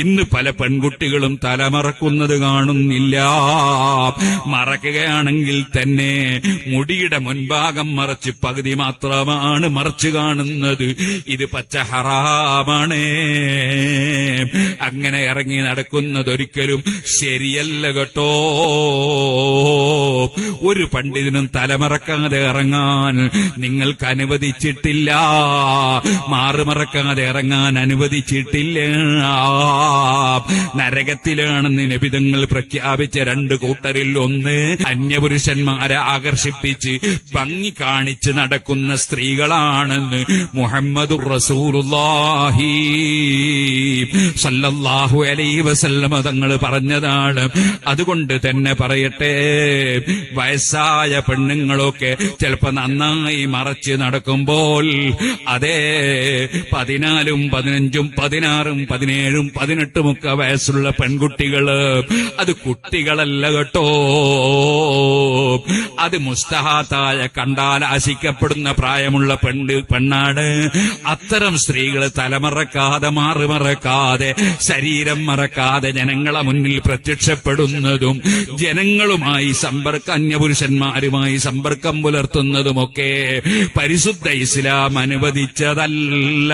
ഇന്ന് പല പെൺകുട്ടികളും തലമറക്കുന്നത് കാണുന്നില്ല. മറക്കുകയാണെങ്കിൽ തന്നെ മുടിയുടെ മുൻഭാഗം മറച്ച് പകുതി മാത്രമാണ് മറച്ചു കാണുന്നത്. ഇത് പച്ച ഹറാമാണ്. അങ്ങനെ ഇറങ്ങി നടക്കുന്നതൊരിക്കലും ശരിയല്ല കേട്ടോ. ഒരു പണ്ഡിതനും തലമറക്കാതെ ഇറങ്ങാൻ നിങ്ങൾക്ക് അനുവദിച്ചിട്ടില്ല, മാറുമറക്കാതെ ഇറങ്ങാൻ അനുവദിച്ചിട്ടില്ല. നരകത്തിലാണെന്ന് നബിതങ്ങൾ പ്രഖ്യാപിച്ച രണ്ട് കൂട്ടരിൽ ഒന്ന് അന്യപുരുഷന്മാരെ ആകർഷിപ്പിച്ച് ഭംഗി കാണിച്ച് നടക്കുന്ന സ്ത്രീകളാണെന്ന് മുഹമ്മദുർ റസൂലുള്ളാഹി സല്ലല്ലാഹു അലൈഹി വസല്ലമ തങ്ങൾ പറഞ്ഞതാണ്. അതുകൊണ്ട് തന്നെ പറയട്ടെ, വയസ്സായ പെണ്ണുങ്ങളൊക്കെ ചിലപ്പോ നന്നായി മറച്ച് നടക്കുമ്പോൾ അതേ 14, 15, 16, 17, 18 ഒക്കെ വയസ്സുള്ള പെൺകുട്ടികള് അത് കുട്ടികളല്ല കേട്ടോ. അത് മുസ്തഹാത്തായ കണ്ടാൽ ആശിക്കപ്പെടുന്ന പ്രായമുള്ള പെണ്ണാണ്. അത്തരം സ്ത്രീകൾ തലമറക്കാതെ മാറുമറക്കാതെ ശരീരം മറക്കാതെ ജനങ്ങളെ മുന്നിൽ പ്രത്യക്ഷപ്പെടുന്നതും ജനങ്ങളുമായി അന്യപുരുഷന്മാരുമായി സമ്പർക്കം പുലർത്തുന്നതുമൊക്കെ പരിശുദ്ധ ഇസ്ലാം അനുവദിച്ചതല്ല.